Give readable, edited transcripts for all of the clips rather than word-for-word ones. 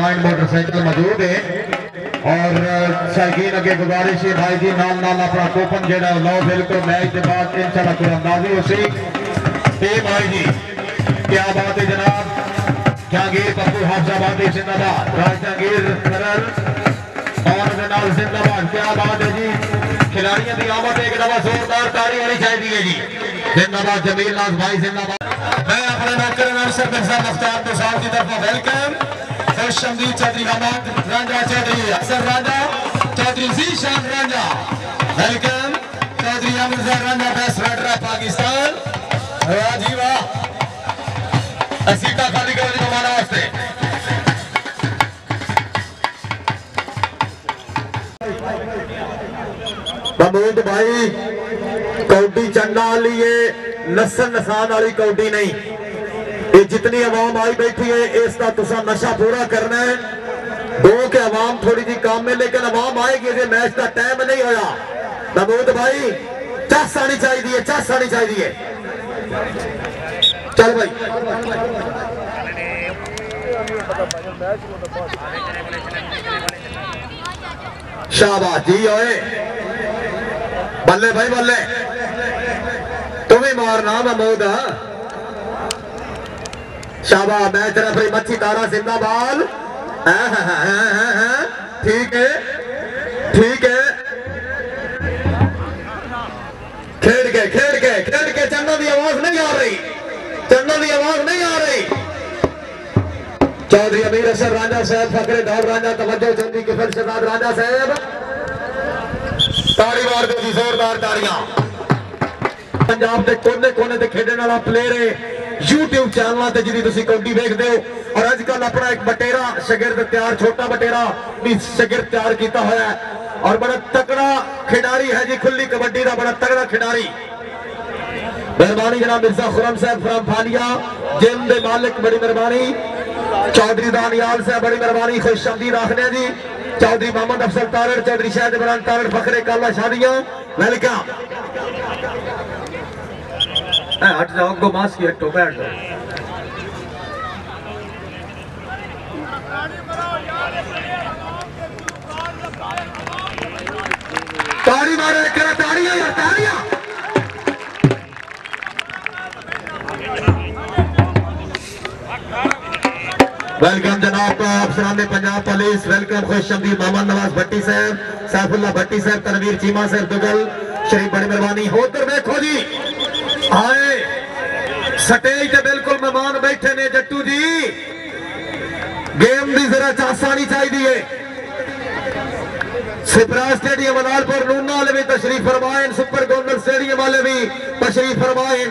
Divine motorcycle मौजूद है और शौकीन अगे गुजारिश है भाई जी नाल नाल अपना कूपन जो लो बिल्कुल मैच के बाद इंशाल्लाह कुरानंदाजी उसी भाई जी क्या बात है जनाब। जहांगीर पप्पू हाफजाबादी जिंदाबाद, राज जहांगीर सरल और जनाब जिंदाबाद। क्या बात है जी, खिलाड़ियों की आमद एक दफा जोरदार ताली होनी चाहिए जी। जिंदाबाद जमील नाज भाई जिंदाबाद। मैं अपने नौकर नौसर मिर्जा मुख्तार तो साहब की तरफ वेलकम। खुशमदीद Chaudhry Hamad Ranjha, Chaudhry Afsar Ranjha, Chaudhry Zeeshan Ranjha welcome. Chaudhry Amritsar Ranjha best rider of Pakistan. वाह जी वाह, सीटा खाली करो जी हमारा वास्ते। महमूद भाई कौडी चंडा वाली है, नसन नसान वाली कौडी नहीं। ये जितनी आवाम आई बैठी है इसका तुसा नशा पूरा करना है। दो के आवाम थोड़ी जी काम में, लेकिन आवाम आएगी ये मैच का टाइम नहीं होया। महमूद भाई चस आनी चाहिए, चस आनी चाहिए। चल भाई शाबाश जी ओए, बल्ले भाई बल्ले, तुम्हें मारना महमूद। शाबाश, मैच रेफरी मच्छी तारा जिंदाबाद। ठीक है ठीक है, खेड़ के चन्ना की आवाज नहीं आ रही, चन्ना की आवाज नहीं आ रही। चौधरी अमीर असर रांझा साहब, फकरे दौड़ रांझा, तवज्जो चंदी किफल शहजाद रांझा साहब, ताड़ी मार दो जी जोरदार ताड़ियां। पंजाब के कोने कोने से खेडने वाला प्लेयर है, यूट्यूब चैनल से जिन्हें तुम कौडी देखते हो। और अजकल अपना एक बटेरा शगिर्द तैयार, छोटा बटेरा भी शगिर्द तैयार किया होया है और बड़ा तगड़ा खिडारी है जी, खुली कबड्डी का बड़ा तगड़ा खिडारी। मेहरबानी जनाब मिर्जा खुरम साहब फ्रॉम फालिया, जिम दे मालिक बड़ी मेहरबानी। चौधरी दानियाल साहब बड़ी मेहरबानी, खुशआमदीद आखने जी। चौधरी मोहम्मद अफसल तारड़, चौधरी शाहिद इमरान तारड़, फखरे काला शादियां वेलकम। हट जाओ गो मास्क की हटो, बैठ जाओ। ताड़ी मारे, ताड़ियां यार ताड़ियां। वेलकम जनाब अफसरान पंजाब पुलिस, वेलकम खुशआमदीद मोहम्मद नवाज भट्टी साहब, सैफुल्ला भट्टी साहब, तनवीर चीमा साहब दुगल शरीफ बड़ी मेहरबानी। होकर देखो जी आए स्टेज पे बिल्कुल मेहमान बैठे ने। जट्टू जी गेम की जरा चास आनी चाहिए। सिपरा स्टेडियम अनालपुर नूना वाले भी तशरीफ फरमाएं, सुपर गोल्डन स्टेडियम वाले भी तशरीफ फरमाएं।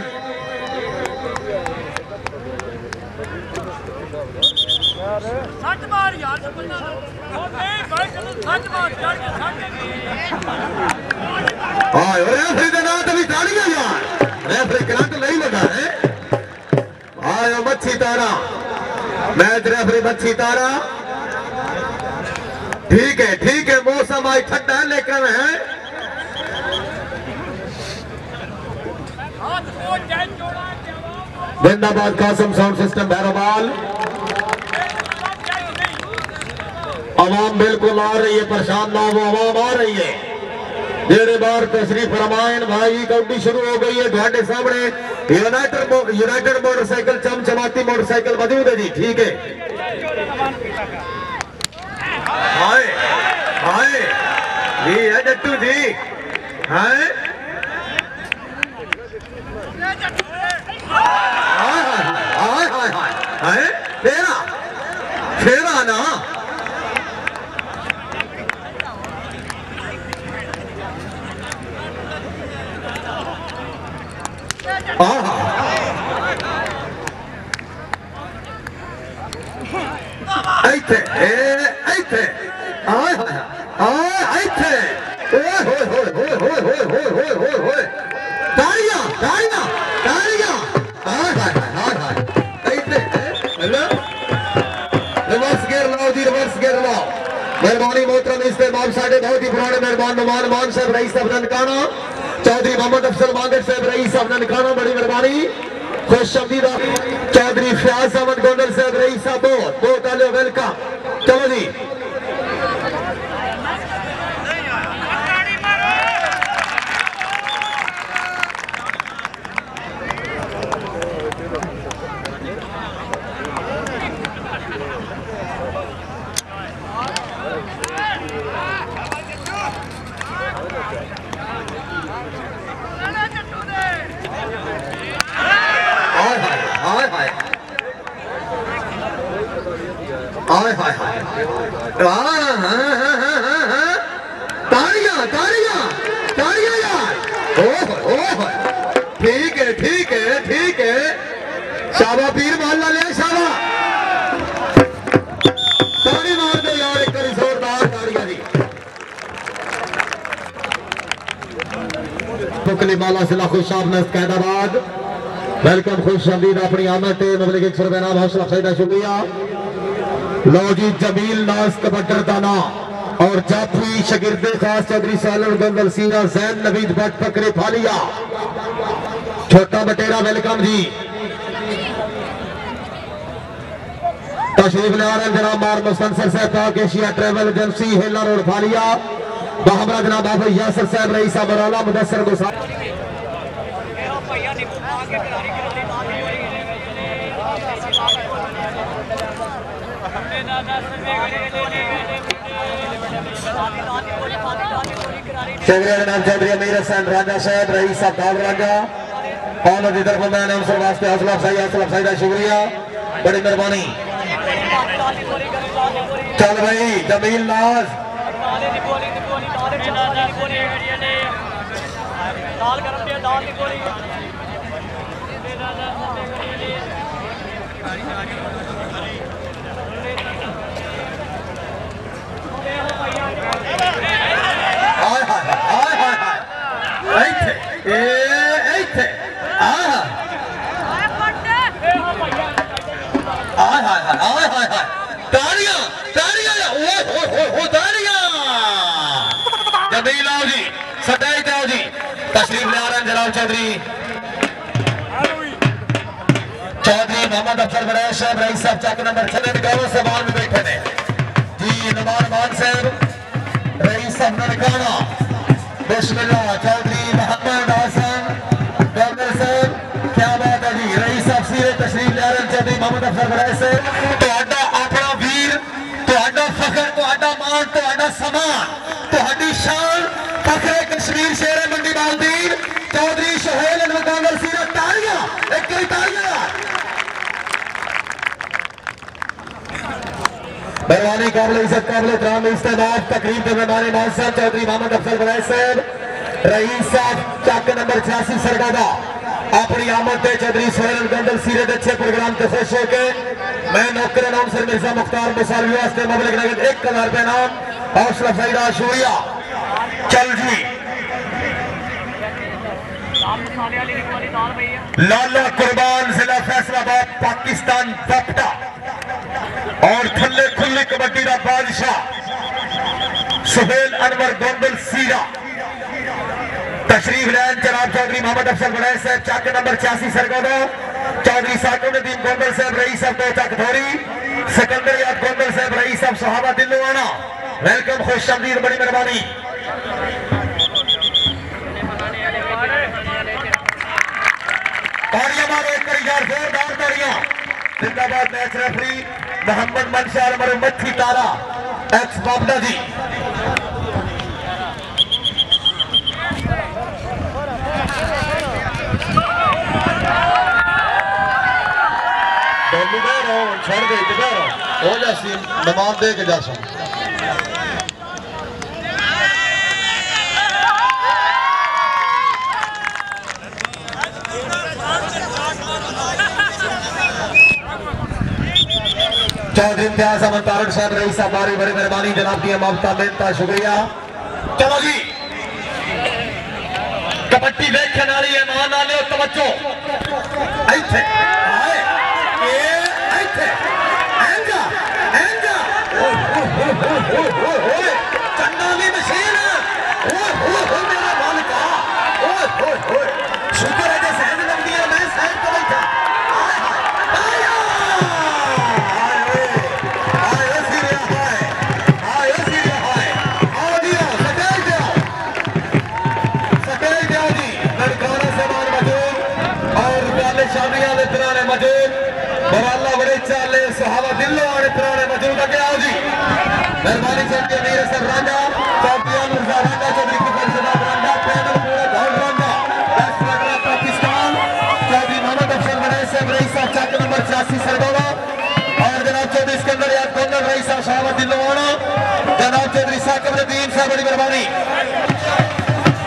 रेफरी के नाम तो भी तालियां यार, रेफरी करंट नहीं लगा है। आयो मच्छी तारा, मैच रेफरी मच्छी तारा। ठीक है मौसम आज ठंडा है लेकिन है जिंदाबाद। Kasam sound system Bhairwal. आवाम बिल्कुल आ रही है, परेशान ना हो, आवाम आ रही है। जेड़े बार तशरीफ फरमाएं भाई, कौडी शुरू हो गई है। ਤੁਹਾਡੇ सामने यूनाइटेड मोटरसाइकिल चमचमाती मोटरसाइकिल मौजूद है जी। ठीक है, हाय हाय जी है जट्टू जी, हाय हाय हाय हाय फेरा फेरा ना। मेहरबानी मोहतरम इस्तेमाल साढ़े बहुत ही पुराने मेहरबान नुमान मान साहब रईस साहब ननकाना, चौधरी मोहम्मद अफसल मांगट साहब रईस साहब ननकाना बड़ी मेहरबानी। खुश आमदीद चौधरी फयाज अहमद गोंदल साहब रईस साहब दो तालियों वेलकम। चलो जी तालियां तालियां तालियां यार। ठीक है ठीक है ठीक है शाबा पीर माल ले शाबा ताली मार दे यार एक जोरदार तालियां दी। मुकली माला से लाखों शाबनस कैदाबाद वेलकम खुश आमदीद अपनी आमद ममलिक 100 रुपए नाम हौसला अफजाई शुक्रिया। लो जी जमील नाज कबड्डर दाना और जाफी शगिर्दे खास चौधरी सालन गोंदल सीना जैन नवीद भट्ट पकड़े फालिया छोटा बटेरा वेलकम जी। तशरीफ ले आ रहे हैं जनाब मार मुस्तनसर साहब पाक एशिया ट्रेवल एजेंसी हेला रोड फालिया बहमरा जनाब बाबा यासर साहब रईस बराला मुदस्सर गुसार चौधरी अमीर हसन राजा साहब रईस साहब दाल राजा और की तरफ मैंने उनसे वास्ते हौसला अफजाई का शुक्रिया बड़ी मेहरबानी। चल भाई जमील नाज जमील आओ जी सदाई जाओ जी तशरीफ ले आ रहे हैं जनाब चौधरी मोहम्मद अफसर बड़े साहब रईस साहब चक नंबर 6 गाँव से बाहर में बैठे थे जी नवाज मान साहब रईस साहब ननकाना बिस्मिल्लाह चौधरी मोहम्मद हसन गोंदल साहब क्या बात है जी रईस साहब सीधे तशरीफ ले आ रहे हैं चौधरी मोहम्मद अफसर बड़े साहब तो अपना वीर तो फखर तो मान तो समान तो शान फखरे कश्मीर शेर मंडी बालदीन चौधरी सोहेल गोंदल सीधे तालियां एक तालियां मेहरबानी काबिल इज्जत काबिल एहतराम इस्तेमाल तकरीब के मेहमान मौसम चौधरी मोहम्मद अफजल बड़ाई साहब रईस साहब चक नंबर 86 सरगोदा अपनी आमद से चौधरी सोहेल गोंदल सीरत अच्छे प्रोग्राम से खुश होके मैं नौकर नाम से मिर्जा मुख्तार मुसालवी वास्ते मबलग नगद 1000 रुपए नाम हौसला अफजाई का शुक्रिया। चल जी लाला कुर्बान जिला फैसलाबाद पाकिस्तान पपटा और थल्ले खुली कबड्डी का बादशाह सुहेल अनवर गोंदल सीरा तशरीफ लैन जनाब चौधरी मोहम्मद अफजल बड़ाई साहब चक नंबर 86 सरगोदा चौधरी साकुद्दीन गोंदल साहब रईस साहब को चक धोरी सिकंदर याद गोंदल साहब रईस साहब सहाबा दिल्लुआना वेलकम खुश आमदीद बड़ी मेहरबानी। तालियां मारो एक यार जोरदार तालियां जिंदाबाद मैच रेफरी मोहम्मद मनशार मरुमथी तारा एक्स बाबदा जी छोड़ दे हो जासी नमाज दे के जासा चौधरी इम्तियाज अहमद तारक साहब रईस साहब बारी बड़ी मेहरबानी जनाब की ममता बेनता शुक्रिया। चलो जी कबड्डी देखने वाली है मान वाले तवज्जो चंडाली मशीन मेरा मालिका शुक्र है जैसे लगती है मैं साइड पर बैठा मेहरबानी चलती है मेरे सर राजा चौकिया मिर्जा राजा चौधरी की फलसफा राजा पैदल पूरे दौड़ राजा बेस्ट लग पाकिस्तान चौधरी मोहम्मद अफजल बने से रईसा चक नंबर 86 सरगोड़ा और जनाब चौधरी सिकंदर याद गोंदल रईसा शाहबाद दिलवाना जनाब चौधरी साकिब नदीम साहब बड़ी मेहरबानी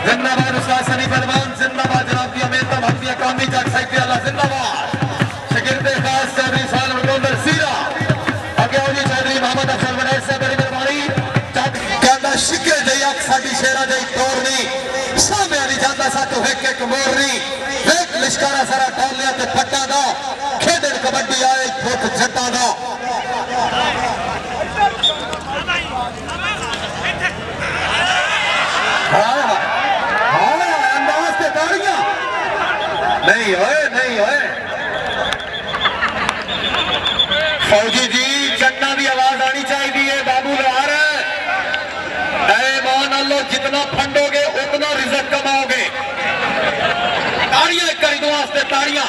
जिंदाबाद उस्ताद सनी पहलवान जिंदाबाद जनाब की अमेता भक्तिया कामी जग साहित्य अल्लाह जिंदाबाद शिगिर्दे खास चौधरी साल गोंदल सीरा आगे आओ जी चौधरी मोहम्मद अफजल बने से बड़ी शिके दे अख साडी शेरा दे तोड़नी सामने वाली जांदा सा तो एक एक मोरनी एक लिश्कारा सारा टोल लिया ते पट्टा दा खेडन कबड्डी आए फुट जट्टा दा हां अंदाज ते ताड़ियां नहीं होए फौजी जी चन्ना की आवाज आनी चाहिए बाबू लोहार लो जितना फंडोगे उतना रिजल्ट कमाओगे ताड़ियां करी दो वास्ते ताड़ियां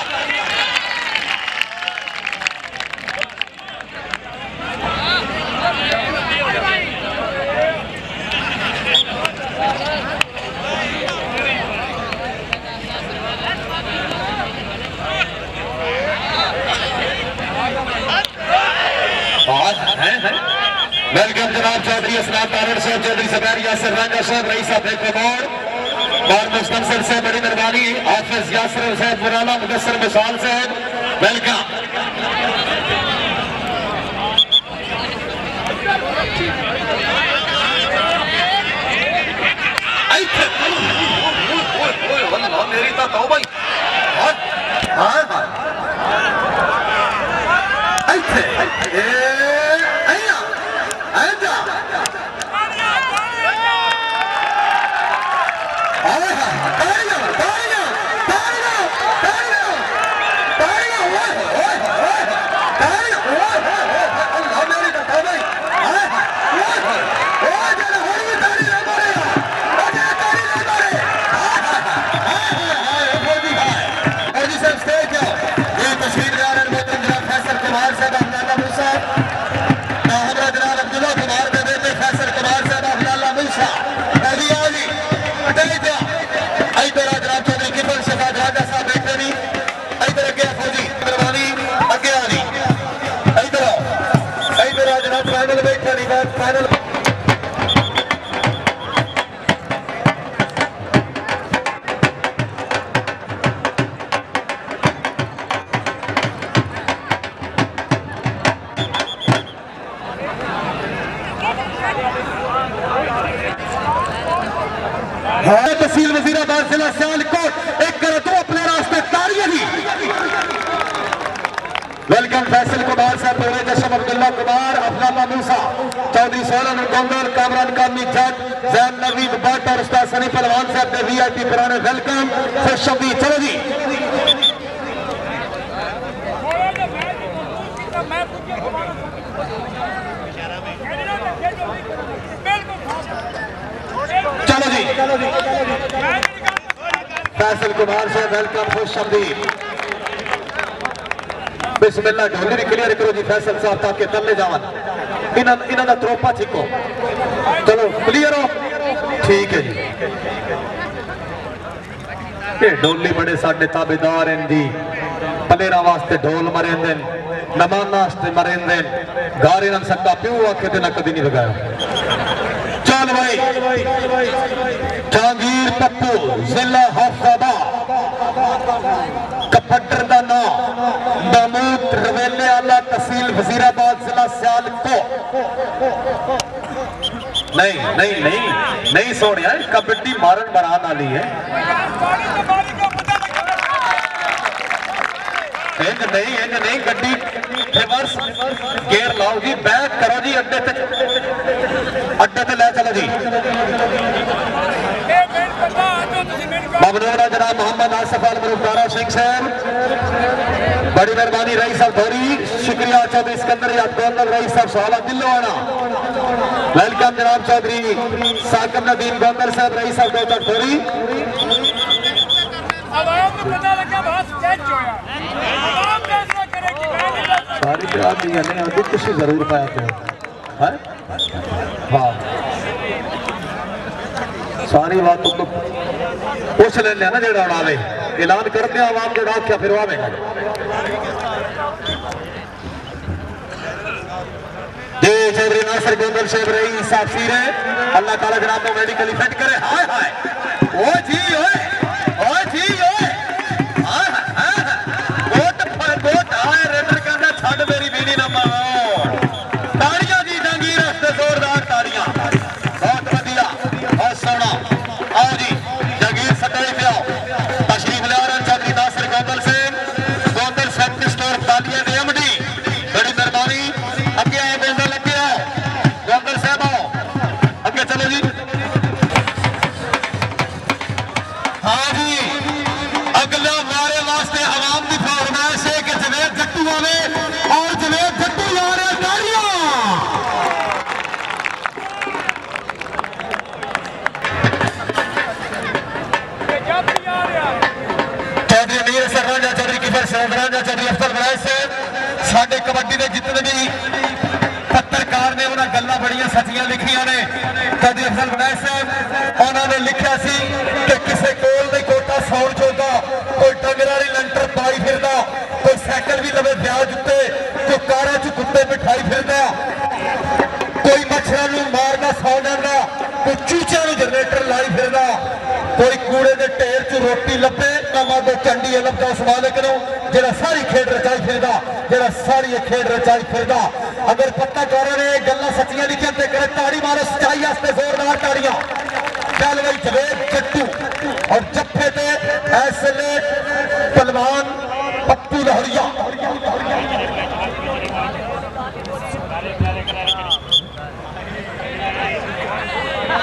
वेलकम जनाब चौधरी असनाद तारड़ साहब चौधरी सफैर यासर राजा साहब रईस साहब कमोड़ और मुस्तनसर से बड़ी मेहरबानी हाफिज यासर साहब मुराला मुदस्सर मिसाल साहब वेलकम मेरी तो तौबा तहसील वजीराबाद जिला सियालकोट एक कर दो अपने रास्ते तारियां दी वेलकम फैसल कुमार साहब बोले जशम अब्दुल्ला कुमार अफलाला मूसा चौधरी सोलन गोंदल कामरान कामी जट जैन नवीद भट्ट और उस्ताद सनी पहलवान साहब ने वीआईपी पुराने वेलकम खुशबी चलो जी चलो जी फैसल कुमार से वेलकम खुशबी बिस्मिल्लाह ढोली क्लियर करो जी फैसल साहब ताकि तले जावन इन्होंने त्रोपा छिको चलो क्लियर हो ठीक है जी ये ढोली बड़े साडे ताबेदार हैं जी पलेरा वास्ते ढोल मरेंदे नमाना वास्ते मरेंदे गारे न सक्का प्यो आखे ते ना कदी नहीं लगाया चल भाई जहांगीर पप्पू जिला हाफिजाबाद कपटर का नाम महमूद रवेले आला तहसील वजीराबाद जिला सियालकोट नहीं नहीं नहीं नहीं सोनिया कबड्डी मारन बनाने वाली है इंज नहीं गड्डी रिवर्स गेयर लाओ जी बैक करो जी अड्डे ते ले चलो जी ममनून जनाब मोहम्मद आसिफ अल मुख्तार सिंह साहब बड़ी मेहरबानी रईस साहब धोरी शुक्रिया चौधरी सिकंदर याद गोंदल रईस साहब सोहला दिलवाना वेलकम जनाब चौधरी साकिब नदीम गोंदल साहब रईस साहब डॉक्टर धोरी सारी जरूर पाया सारी बात तो पूछ लेने ना जो आवे ऐलान करते आवाम जो आख्या फिर आवेगा जी चौधरी नासिर गोंदल साहब रही साफी है अल्लाह ताला जनाब को मेडिकल इफेक्ट करे हाय हाय ओ जी ओए जी ओए हाय हाय गोट आए रेडर कहंदा छड़ मेरी बीड़ी ना मारो ताड़ियां जी जंगीर वास्ते जोरदार ताड़ियां बहुत बढ़िया बहुत सोहना आओ जी जंगीर सटाई पे आओ तशरीफ ले रहे चौधरी नासिर गोंदल साहब स्टोर तालियां दे एमडी बड़ी मेहरबानी अगे आए गोंदल अगे आओ गोंदल साहब आओ अगे चलो जी हाँ जी अगला मारे वास्ते आवाम की फरमाइश है कि जवेद जट्टू आवे और जवेद जट्टू ला रहे तालियां चौधरी अमीर सरराजा चौधरी किफर सरराजा चौधरी अफजल बराज साहब साडे कबड्डी के जितने भी पत्रकार ने उन्होंने गल्लां बड़ियां सच्चियां लिखियां ने चौधरी अफजल बराज साहब उन्होंने लिखा सी कि किसी कोल नहीं कोटा सौण जोगा कोई डंगर वाली लंटर पाई फिरदा कोई साइकिल भी लवे ब्याज उत्ते कोई कारां च कुत्ते बिठाई फिरदा कोई मच्छरां नूं मारदा सौ जांदा कोई चूचियां नूं जनरेटर लाई फिरदा कोई कूड़े के ढेर च रोटी लभे नवां तो चंडी लभदा उस मालिक नूं जेड़ा सारी खेड रचाई फिरदा जेड़ा सारी खेड रचाई फिरदा अगर पत्रकारां ने गल्लां सच्चियां लिखियां ते करे ताड़ी मारो सच्चाई वास्ते जोरदार ताड़ियां चल भाई जवेद जट्टू और जफ्फे ते ऐसले पहलवान पप्पू लहरिया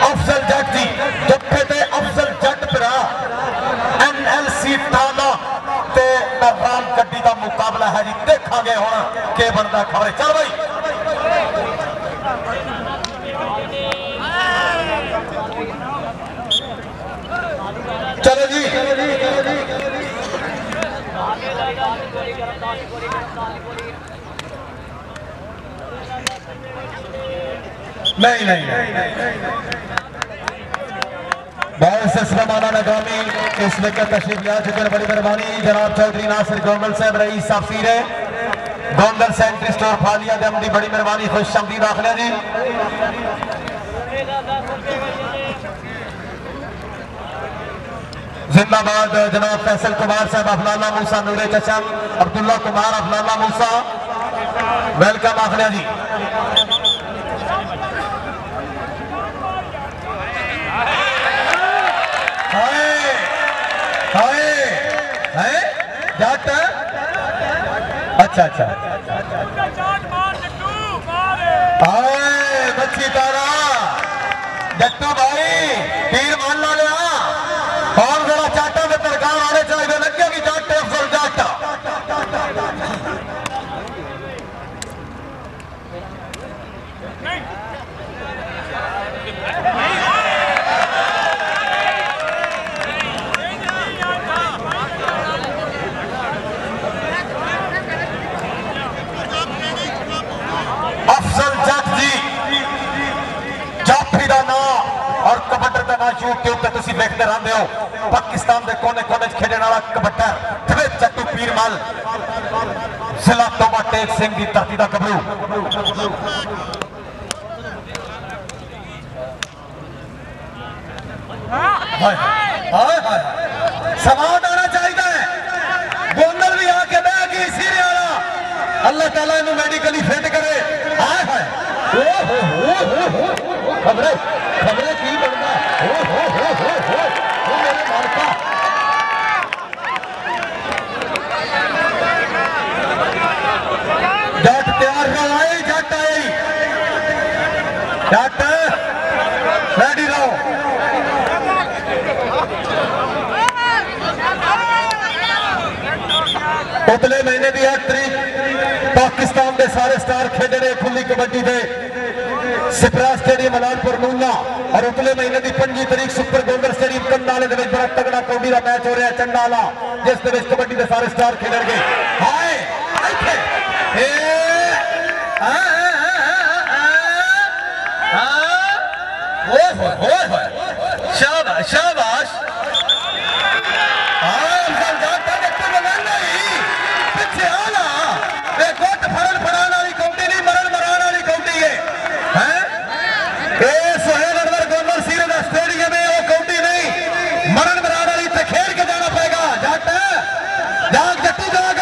अफजल जट जी जफ्फे ते अफजल जट भरा NLC टाला ते राम गड्डी का मुकाबला है जी देखांगे हुण के बनदा खबरे चल भाई चलो जी नहीं नहीं बहुत सिलसिला माना नगामी इस लेकर तशरीफ ले चुके बड़ी मेहरबानी जनाब चौधरी नासिर गोंदल साहब रईस साफीर है गोंदल सेंट्री स्टोर फालिया दम दी बड़ी मेहरबानी खुश आमदीद दाखिला जी जिंदाबाद जनाब फैसल कुमार साहब अफलाना मूसा नूरे चचम अब्दुल्ला कुमार अफलाना मूसा वेलकम आखिला जी जट अच्छा अच्छा बच्ची तारा जट्टू भाई तीर मान ला लिया और जरा चाटा में तरकार आने चाहिए लगे कि जट अफजल जट अफजल जट जी जाफी का नाम और कबड्डर का नाम यूट्यूब पे तुम देखते रहते हो पाकिस्तान के कोने कोने खेलने वाला कबड्डर जवेद जट्टू पीरमल जिला तोबा टेक सिंह की धरती का गबरू समाज आना चाहिए गोंदल भी आके बह गई सीरे वाला अल्लाह ताला इन्हें मेडिकली फिट करे खबरे खबरे की बनना मेरे मालका जट तैयार रहा जट आई जट रेडी रहो उतले महीने की 8 तारीख पाकिस्तान के सारे स्टार खेडे ने खुली कबड्डी के सिपरा स्टेडियम मलानपुर नूना और उतले महीने की 5 तारीख सुपर गोंदल स्टेडियम कंडाले बड़ा तगड़ा कबड्डी का मैच हो रहा है चंडाला जिस कबड्डी के सारे स्टार खेलेंगे हाय शाबाश शाबाश पीछे आना गोट फरन फरान वाली कौटी नहीं मरण मरान वाली कौटी है सोहेल अनवर गोलर सीरे का स्टेडियम है वो कौटी नहीं मरण मरान वाली इतने खेल के जाना पड़ेगा जट जाग जट्टू जाग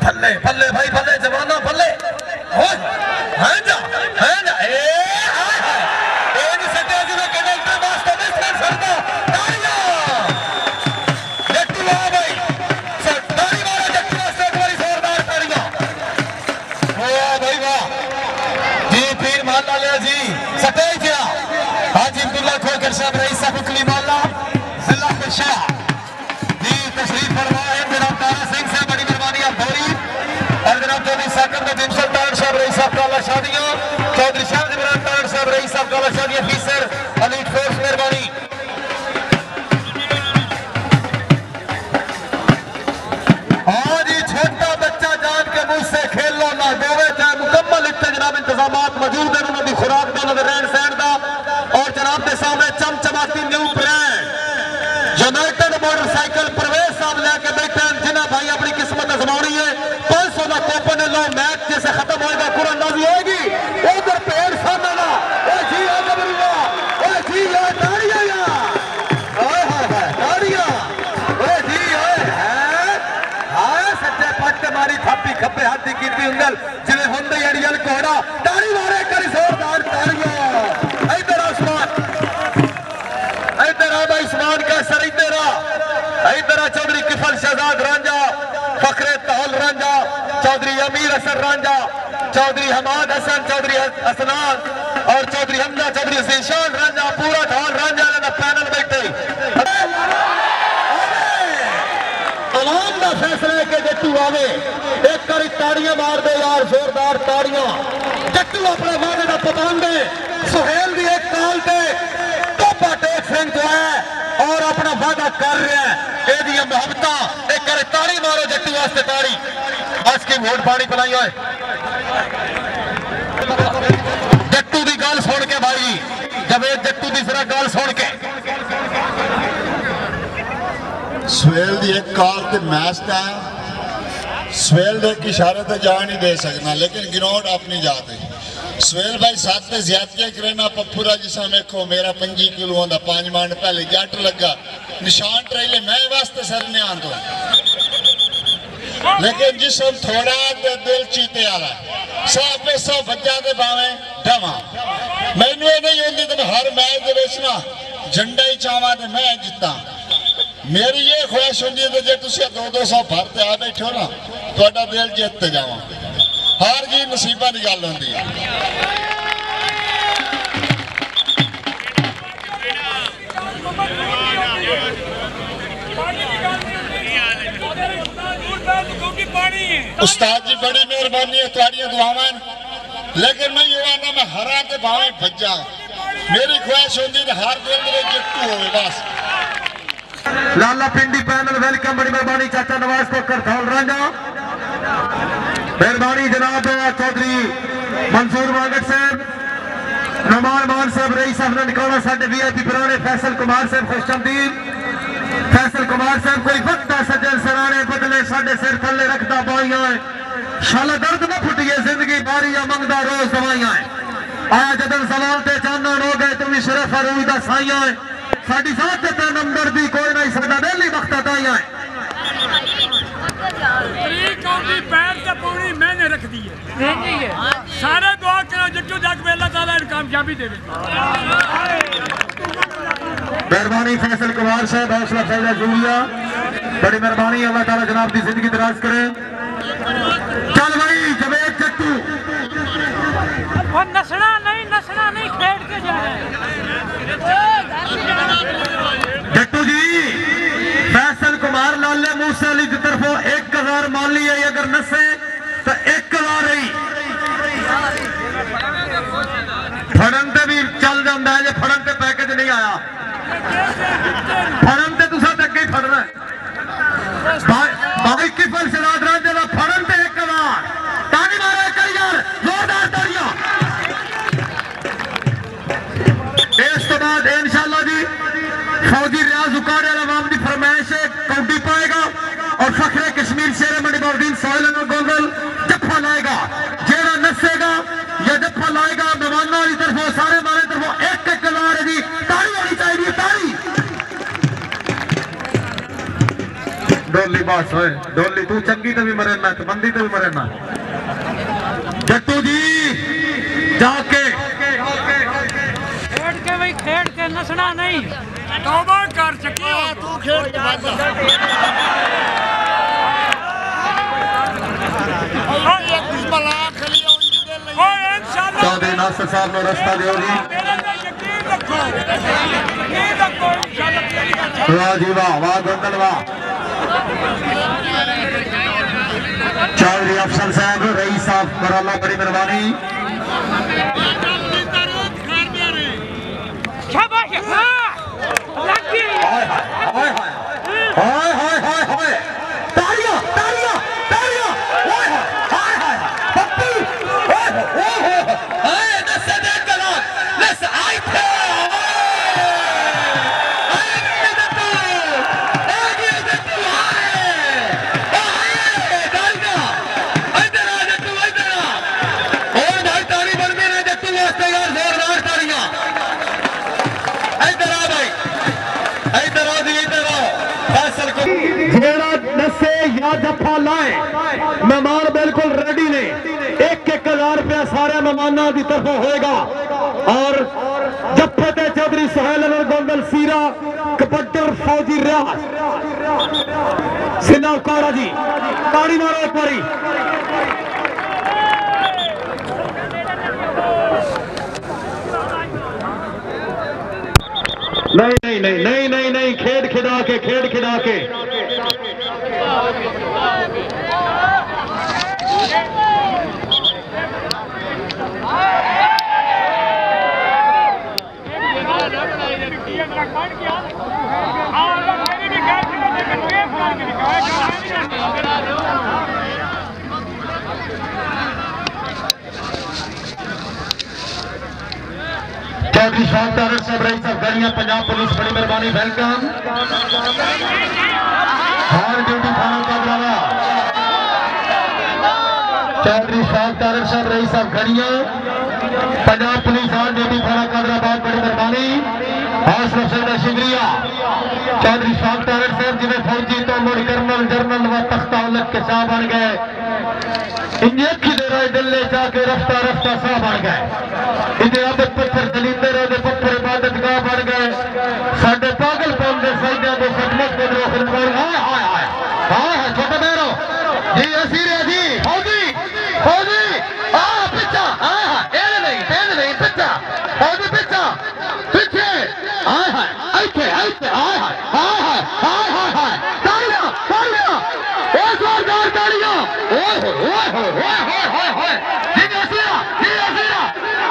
भले भले भाई भले जवाना भले साहब रईस साहब कुली मोहल्ला जिला पेशा जी तशरीफ फरमाए जनाब तारा सिंह साहब बड़ी मेहरबानी आप भौरी और जनाब चौधरी साकिब नदीम सुल्तान साहब रईस साहब काला शादियों चौधरी शाह इमरान तार साहब रईस साहब काला शादियों फीसर अलीट फोर्स मेहरबानी आज ही छोटा बच्चा जान के मुंह से खेल लो ना देवे चाहे मुकम्मल इतने जनाब इंतजामात मौजूद है उन्होंने खुराक का उन्होंने रहन सहन का और जनाब के सामने चमचमाती न्यू ब्रांड यूनाइटेड मोटरसाइकिल प्रवेश साहब लेके बैठे हैं जिन्हें भाई अपनी किस्मत आजमानी है 500 का कूपन लो मैच जैसे खत्म होएगा कुरानंदाजी होगी उधर पेड़ सामने ना ओ जी ओ गबरुआ ओ जी ओ ताड़ियां या ओए हाय हाय ताड़ियां ओ जी ओए हाय सच्चे पट मारी थापी खब्बे हाथी कीती उंगल जिवें हुंदे अड़ियल घोड़ा ताड़ी मारे करी जोरदार ताड़ियां इधर आसमान का सर इधर चौधरी किफल शहजाद रांझा फखरे तहल रांझा चौधरी अमीर हसन रांझा चौधरी हमाद हसन चौधरी असनान और चौधरी हमजा चौधरी जीशान रांझा पूरा ढाल रांझा का पैनल बैठे आवाम का फैसला है कि जट्टू आवे एक बारी ताड़ियां मार दे यार जोरदार ताड़ियां जट्टू अपने वादे का पतान दे सुहेल की एक काल से टोपा टेक सिंह जो है और अपना वादा कर रहा है ये मोहब्बत एक करे ताड़ी मारो जट्टू वास्ते ताड़ी आज की वोट पानी पिलाई होए जट्टू की गल सुन के भाई जवेद जट्टू की जरा गल सुन के सुहेल की एक कॉल ते मैच का सुहेल एक इशारे तो जा नहीं दे सकना लेकिन ग्राउंड अपनी जात है सुहेल भाई साथ में ज्यादा करना पप्पूरा जिसा देखो मेरा 25 किलो होता 5 मिनट पहले जट लगा निशान ट्रेले मैं वास्ते सर ने आंदो लेकिन जिसम थोड़ा दिल चीते वाला 100 बच्चा दे भावे डवा मैनू नहीं होती तो मैं हर मैच ना झंडा ही चाहवा तो मैं जिता मेरी ये ख्वाहिश होती है जो तुम 200 भरते आ बैठो ना तो दिल जितते जावा हार जी नसीबा की गल होती है उस्ताद जी बड़ी मेहरबानी है तुहाड़ियां दुआवां लेकिन मैं युवा मैं हरा ते भावे भज्जा मेरी ख्वाहिश होती है हर दिल में जट्टू होवे बस लाला पिंडी पैनल वेलकम बड़ी मेहरबानी चाचा नवाज को करथौल रांझा मेहरबानी जनाब चौधरी मंसूर वागट साहब नमान मान साहब रईस साहब ननकाना साडे वीआईपी पुराने फैसल कुमार साहब खुशआमदीद फैसल कुमार साहब कोई वक्ता सज्जन सराने बदले साडे सिर थले रखता पाइया शाला दर्द न फुटिए जिंदगी बारिया मंगदा रोज दवाइया आज जदन सलाल ते चानन हो गए तुम शरफ अरूज दा साइया साडी जात ते नंबर दी कोई नहीं सकदा डेली वक्ता ताइया पैर से पौड़ी मैंने रख दी है सारे दुआ करो जट्टू जग में अल्लाह ताला कामयाबी देवे मेहरबानी फैसल कुमार साहब हौसला फैजा जूलिया बड़ी मेहरबानी अल्लाह ताला जनाब की जिंदगी दराज करे चल भाई जवेद जट्टू नसना नहीं खेल के जाए जट्टू जी फैसल कुमार लाले मूसा अली की तरफों 1000 मान ली है अगर नसे तो 1000 ही फड़न से भी चल जाता है जो फड़न से पैकेज नहीं आया फड़न ते तुसा अगे ही फड़ना भाई किफल शराद रांझे का फड़न ते एक बार ताली मारो एक यार जोरदार तालियां। इस तो बाद इंशाअल्लाह जी फौजी रियाज उकाड़े अवाम की फरमाइश है कौडी पाएगा और फखरे कश्मीर शेर मंडी बॉर्डीन सोहेल गोंगल जफ्फा लाएगा। जेड़ा नसेगा या जफ्फा लाएगा मेहमानों की तरफों सारे मारे तरफों एक एक कलार जी ताली होनी चाहिए ताली। डोली बास होए डोली तू चंगी तो भी मरना तो बंदी तो भी मरना। जट्टू जी जाके खेड़ के नसना नहीं तौबा कर सके तू खेल के बाद चौधरी नासिर साहब ने रास्ता दियो जी। वाह जी वाह वाह गोंदल वाह। चौधरी अफसर साहब रईस साहब बराला बड़ी मेहरबानी। तालियां तालियां तालियां जफा लाए मेहमान बिल्कुल रेडी ने। 1,000 रुपया सारे मेहमानों की तरफ होएगा और जफे ते चौधरी सोहेल गोंदल सीरा कबड्डर फौजी रियाज सिन्हा काड़ा जी ताड़ी मारो एक बारी। नहीं नहीं नहीं नहीं नहीं नहीं खेड खिदा के चौधरी शाह तारड़ साहब रईस साहब गलियां पंजाब पुलिस बड़ी मेहरबानी वेलकम। हार ड्यूटी थाना कादरावा चौधरी शाह तारड़ साहब रईस साहब गलियां पंजाब पुलिस हार ड्यूटी थाना कादराबाद बड़ी मेहरबानी। हौसला अफजाई का शुक्रिया चौधरी शाह तारड़ साहब जिन्हें फौजी तो मुड़ कर्नल जरनल व तख्ता उलट के शाह बन गए। इंजेक्की दे रहे दिल्ली जाके रफ्ता रफ्ता शाह बन गए। इधर अब पत्थर दलींदर और पत्थर इबादत गाह बन गए। साढ़े पागलपन के सजदे के सदमत के रोक हाय हाय हाय हाय छोटा बहरो जी असीरे जी फौजी फौजी आ पिछा हाय हाय नहीं पिछा फौजी पिछा पीछे हाय हाय ऐसे ऐसे हाय हाय हाय हाय हाय हाय हाय तालियां तालियां ओ जोरदार तालियां ओए होए होए होए होए होए जी असीरा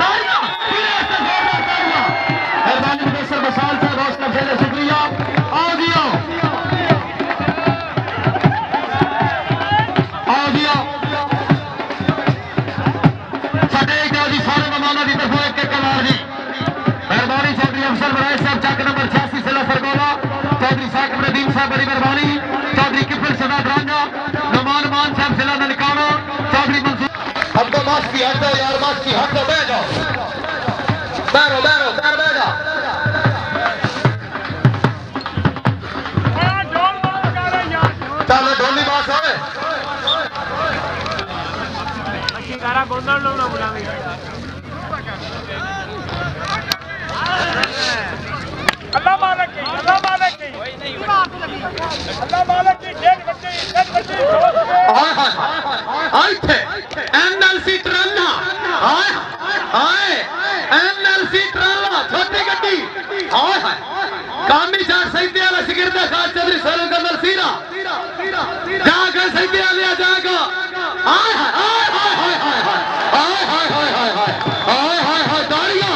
तालियां मेहरबानी प्रोफेसर बसाल साहब हौसला अफजाई का शुक्रिया। आओ जियो साढ़े एक जी सारे मेहमानों की तरफों एक कलार जी मेहरबानी। चौधरी अफसर बराए साहब चक नंबर 86 जिला सरगोला चौधरी साकिब नदीम साहब बड़ी मेहरबानी। चौधरी किफल सदात रांझा नमान मान साहब जिला ननकाना चौधरी मंसूर अब तो मास्की हट दो यार मास्की हट दो बैठ जाओ बैठो बैठो बैठ बैठ जाओ। चलो ढोली बास आवे गोंदल लोग ना बुलावे अल्लाह मालिक की अल्लाह मालिक की अल्लाह मालिक की डेढ़ बच्चे हाय हाय हाय थे एनएलसी ट्रन्ना हाय हाय एनएलसी ट्रन्ना छोटी गड्डी हाय हाय कामी चार सैदे वाला सिगिरदा खास चौधरी सोहेल गोंदल सीरा जाकर सैदे वाले जागा हाय हाय हाय हाय हाय हाय हाय हाय हाय हाय हाय हाय हाय तालियां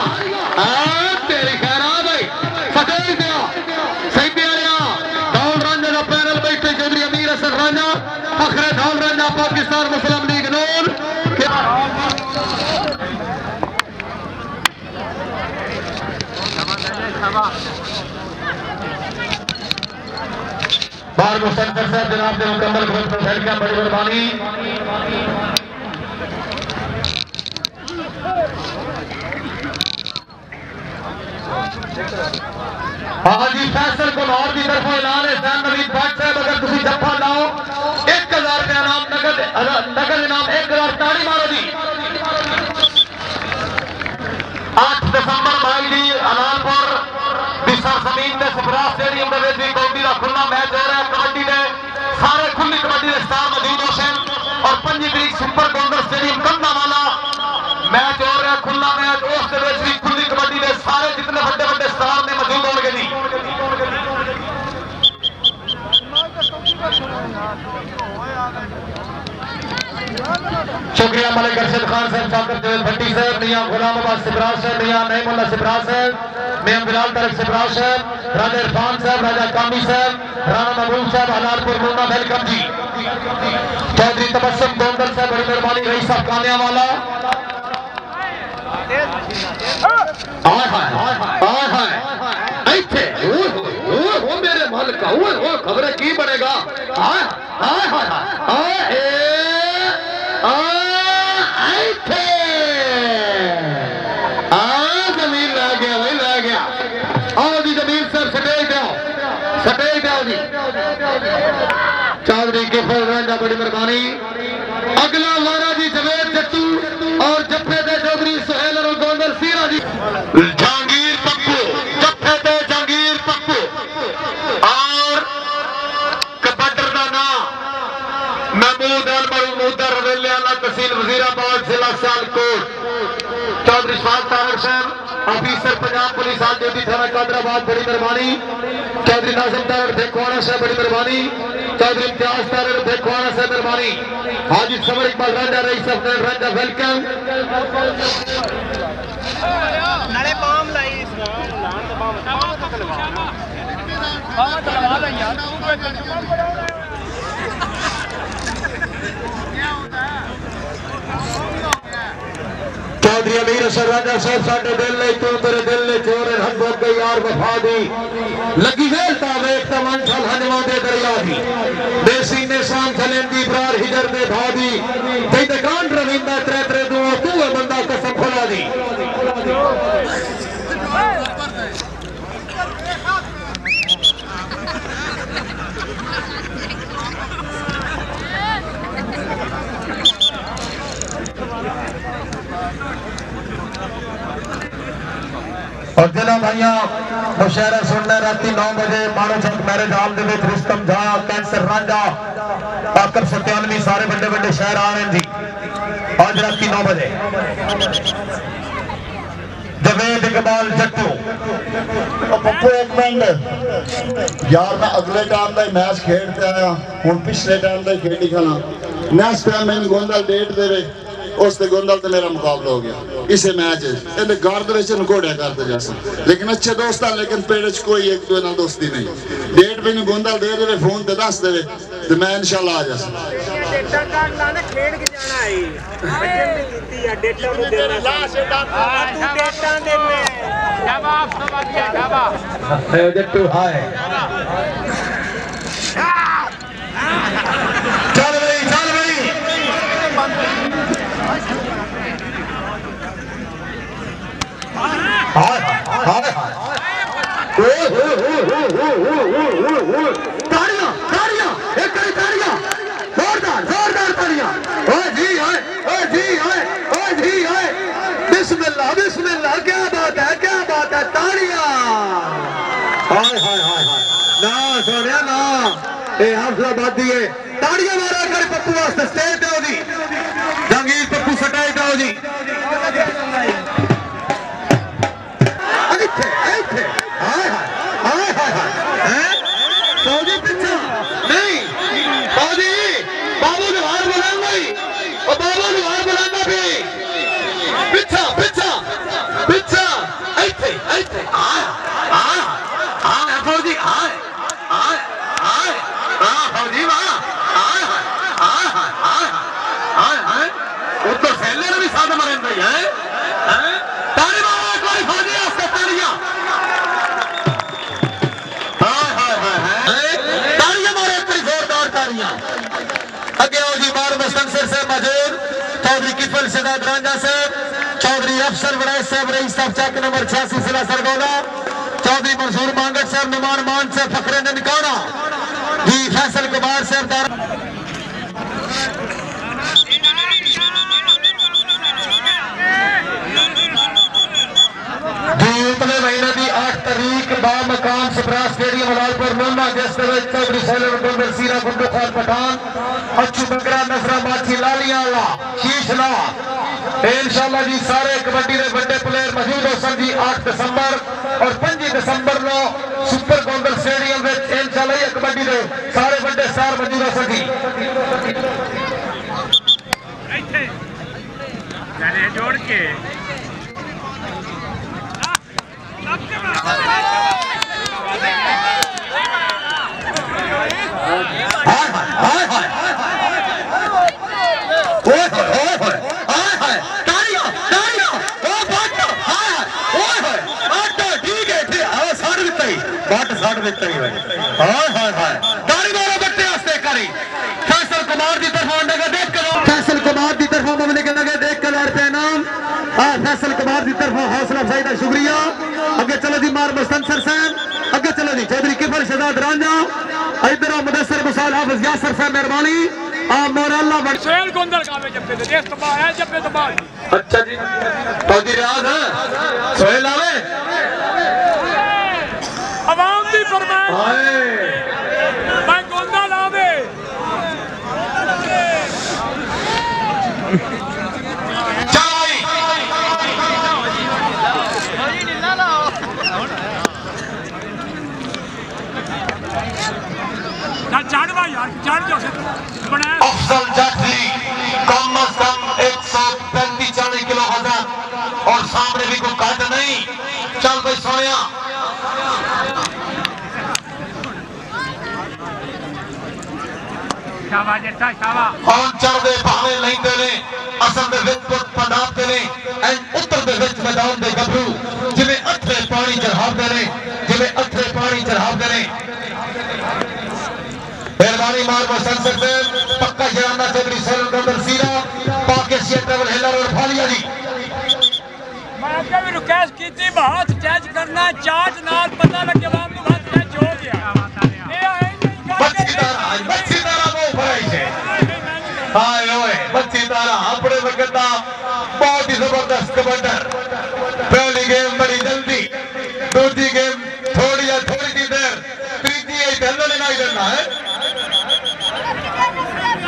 तेरी खैर आ भाई फतेह दिया फखरे धाम रंजा पाकिस्तान मुस्लिम लीग नूर बार मुस्तफर साहब जनाब ने मुकम्मल ग्रुप में फैल गया, बड़ी मेहरबानी। हाँ जी फैसल को लाहौर की तरफ ऐलान है सैन नवीद भट्ट साहब, अगर तुम जफ्फा लाओ 1000 रुपया इनाम, नगद इनाम 1000 ताड़ी मारो जी। 8 दिसंबर भाई जी अलालपुर बिसर जमीन के सफरा स्टेडियम के कबड्डी का खुला मैच हो रहा है। कबड्डी के सारे खुली कबड्डी के स्टार मौजूद हो और 5 तरीक सुपर गोंदर स्टेडियम कंधा वाला मैच हो रहा है, खुला मैच। उस भी खुली कबड्डी के सारे जितने बड़े बड़े स्टार ने मौजूद होंगे जी। शुक्रिया मलिक अरशद खान साहब, शाकिर जवेद भट्टी साहब, मियां गुलाम अब्बास सिबराज साहब, मियां नईमुल्लाह सिबराज साहब, मियां बिलाल तरक सिबराज साहब, राजा इरफान साहब, राजा कामी साहब, राणा महबूब साहब, हलालपुर मुन्ना वेलकम जी। चौधरी तबस्सुम गोंदल साहब बड़ी मेहरबानी, रईस साहब कानिया वाला। मेरे मन का खबरें की बनेगा। जमीन रह गया, वही रह गया। आओ जी जमीन सर सटेज दो जी। चौधरी के फल रंजा बड़ी मेहरबानी। अगला वारा जी जवेद जट्टू और जफ्फे दे चौधरी सुहेल और गोंदल सीरा जी। जहांगीर पप्पू जफ्फे दे जहांगीर पप्पू और कबड्डर का नाम महमूद अल महमूद रवेले आला तहसील वजीराबाद जिला सियालकोट। चौधरी शफाक तारक साहब ऑफिसर पंजाब पुलिस हाल ड्यूटी थाना कादराबाद बड़ी मेहरबानी। चौधरी नाजिम तारक देखवाना साहब बड़ी मेहरबानी। चौधरी इम्तियाज तारक देखवाना साहब मेहरबानी। हाजी समर इकबाल रंजा रईस अफजल रंजा वेलकम। नाले पाम लाई इस पाम तलवा लाई यार चौधरी अमीर असर राजा साहब साडे दिल ने तू तेरे दिल ने चोर हद हो गई यार वफा दी लगी वेलता वेखता मन छल हजमा दे दरिया दी देसी ने शान थलेंदी ब्रार हिजर दे भादी ते दुकान रविंदा त्रे त्रे दो तू है बंदा कसम खुला दी। और जिला भाइया मुशायरा सुनना राती 9 बजे मारो चौक मैरिज हॉल दे विच रुस्तम झा कैंसर रांझा आकर सत्यानवी सारे बड़े बड़े शहर आ रहे हैं जी आज राती 9 बजे। जवेद इकबाल जट्टू पप्पू एक मिनट यार मैं अगले टाइम का मैच खेलते आया हूँ पिछले टाइम का खेली खाना नेक्स्ट टाइम मैंने गोंदल डेट दे उस गोंदल तो मेरा मुकाबला हो गया इसे मैच है घर घोड़िया करते जैसा लेकिन अच्छे दोस्त है लेकिन पेड़ च कोई एक दो दोस्ती नहीं डेट भी गोंदल दे दे फोन ते दस दे तो मैं इंशाल्लाह आ जासा। ताड़ियां ताड़ियां एक कड़ी ताड़ियां जोरदार जोरदार ताड़ियां ओ जी ओए ओ जी ओए ओ जी ओए बिस्मिल्लाह बिस्मिल्लाह क्या बात है ताड़ियां हाय हाय हाय हाय ना सोनिया ना ए हौसलाबादी है ताड़ियां मारा कर पप्पू वास्ते स्टेज दो जी जहांगीर पप्पू सटाई दो जी पहले ने भी साथ मरे भाई है ताली मारो एक बार फौजी आस्ते तालियां हाय हाय हाय तालियां मारो एक बार जोरदार तालियां आगे आओ जी मार मुस्तनसर से मौजूद चौधरी किफल शहजाद रांझा साहब चौधरी अफसर बड़ाई साहब रईस साहब चक नंबर 86 जिला सरगोदा चौधरी मंसूर मांगट साहब मेहमान मान से फखरे ननकाना जी फैसल कुमार साहब उतने महीने की 8 तारीख बामकान सप्रा स्टेडियम लालपुर मोना जिस चौधरी सैलर गुंडर सीरा गुंडू खान पठान अच्छू बकरा नसरा माछी लालिया शीश ला इंशाल्लाह जी सारे कबड्डी के बड़े प्लेयर मौजूद हो सन जी 8 दिसंबर और 5 दिसंबर को सुपर गोंदल स्टेडियम में इंशाल्लाह ये कबड्डी के सारे बड़े स्टार मौजूद हो सन जी जोड़ के फैसल कुमार की तरफ देख कर नाम फैसल कुमार की तरफ हौसला अफजाई का शुक्रिया अगे चलो जी मार मुस्तनसर साहब अगे चलो जी चौधरी किफल शहजाद रांझा इधर मुदस्सर मुसाल हाफिज यासर साहब मेहरबानी मोरल्ला सोहेल गोंदल कावे जब्बे दे देख तबाह है जब्बे तबाह अच्छा जी फौजी रियाज है सोहेल आवे आवाम दी फरमाइश मैं गोंदल आवे चढ़ भाई यार चढ़ जो अफजल जाफरी कम अज कम 135-40 किलो वजन और सामने भी कोई कट नहीं चल भाई सोनिया शाबाश जट्टा शाबाश कौन चढ़दे भावे लेंदे ने असल दे विच पुट पड़ाते ने एंड उत्तर दे विच मैदान दे गभरू जिवें अथरे पानी चढ़ावदे ने जिवें अथरे पानी चढ़ावदे ने मेहरबानी मार बसन सकते पक्का जराना चौधरी सैलर गंदर सीरा पाकिस्तान ट्रैवल हेलर और फालिया जी मैं अगे भी रिक्वेस्ट कीती बहुत जज करना चार्ज नाल पता लगे वाम नु बात जज हो गया ए आए बच्ची तारा वो भराई छे हाय ओए बच्ची तारा अपने वक्त दा बहुत ही जबरदस्त कबड्डर पहली गेम बड़ी जल्दी दूसरी गेम थोड़ी सी देर तीसरी है दंडल नहीं करना है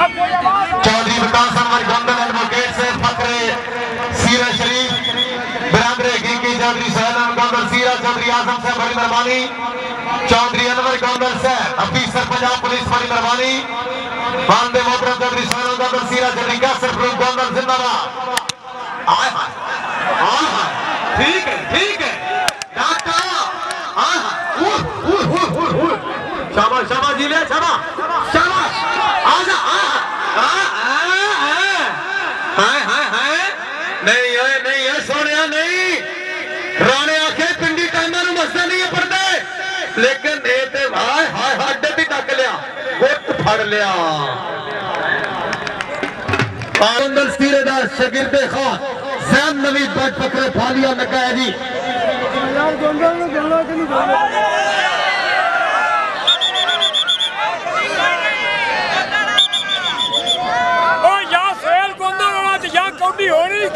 चौधरी विकास अनवर गोंदल एडवोकेट से फखरे सीरा शरीफ बराबरे की चौधरी सैलर गोंदल सीरा चौधरी आजम साहब बड़ी मेहरबानी चौधरी अनवर गोंदल साहब अफीसर पंजाब पुलिस बड़ी मेहरबानी बांदे मोहतरम चौधरी सैलर गोंदल सीरा चौधरी कासर फरूक गोंदल जिंदाबाद आए हाय ठीक है डॉक्टर आए हाय शाबाश जी ले शाबाश आजा नहीं है सोनिया नहीं राणे आखे पिंडी टाइमां नूं मसला नहीं पड़ते लेकिन ये ते हाय हड्डे भी टक लिया गुट फड़ लिया गोंदल सीरे दा शागिर्दे खान सैम नवीद बट पकड़े फालिया लगा है जी कौडी हो नहीं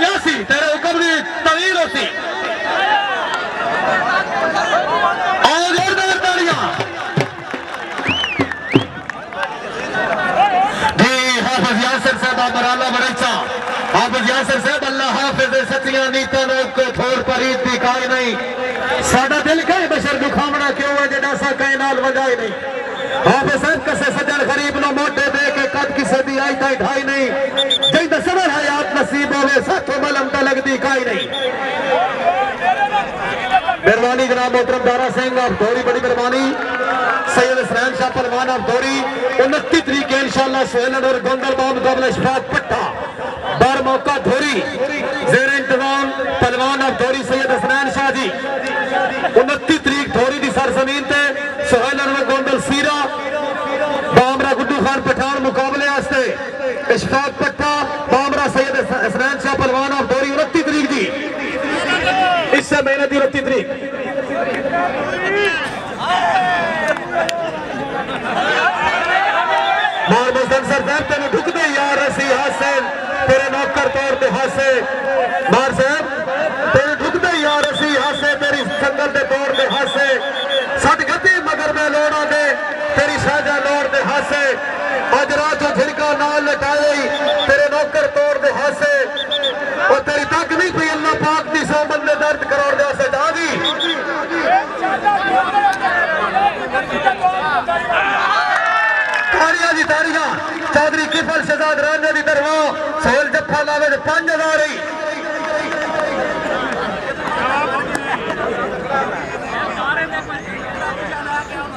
यासी तेरे हुक्म की तवील होती और जोरदार तालियां जी हाफिज यासिर साहब मराला बड़ैचा हाफिज यासिर साहब अल्लाह हाफिज सच्चियां नीतां को थोड़ पर ईद दी काई नहीं साडा दिल कहे बशर दुखावना क्यों है जेड़ा सा कहे नाल वजाई नहीं हाफिज साहब कसे सज्जन गरीब नो मोटे दे के कद किसे दी आई ताई ढाई नहीं जिंदा सबर हयात नसीब होवे साथों मलम ता लगदी काई नहीं मेहरबानी जनाब मोहतरम दारा सिंह आप थोड़ी बड़ी मेहरबानी सैयद हसनैन शाह पहलवान ऑफ दौरी 29 तरीक है इंशाल्लाह सोहेलन और गोंदलबाम मुकाबला इशफाक पट्टा बार मौका धोरी जेर इंतजाम पहलवान ऑफ दौरी सैयद हसनैन शाह जी 29 तरीक धोरी की सरजमीन से सोहेलन और गोंदल सीरा बामरा गुड्डू खान पठान मुकाबले वास्ते इशफाक पट्टा बामरा सैयद हसनैन शाह पहलवान ऑफ दौरी 29 तरीक जी इससे महीने की 29 तरीक तेन ढुकते यार असी हासे तेरे नौकर तौर पे हासे मार साहब तेरे ढुकते यार असी हासे तेरी संगल के तौर पे हासे सद गति मगर मैं लोड़ा दे तेरी साजा लोड़ दे हासे अज रात झिड़का नाल लटाए तेरे नौकर तौर दे हासे और तेरी तक नहीं पी अल्लाह पाक दी सौ बंदे दर्द करोड़ दे हासे दादी तारियां जी तारियां चौधरी किफल शहजाद राना की तरफ सोहेल जफा लावे 5000 ही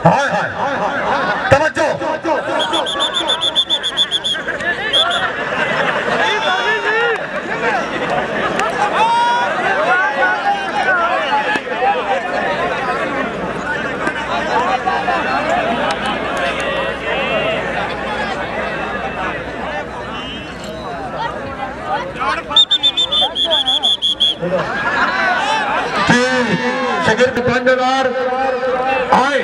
हाय हाय तवज्जो शगिर्द 5000 आए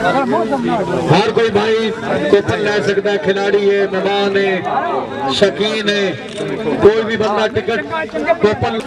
हर कोई भाई कूपन ले सकता है खिलाड़ी है मेहमान है शकीन है कोई भी बंदा टिकट कूपन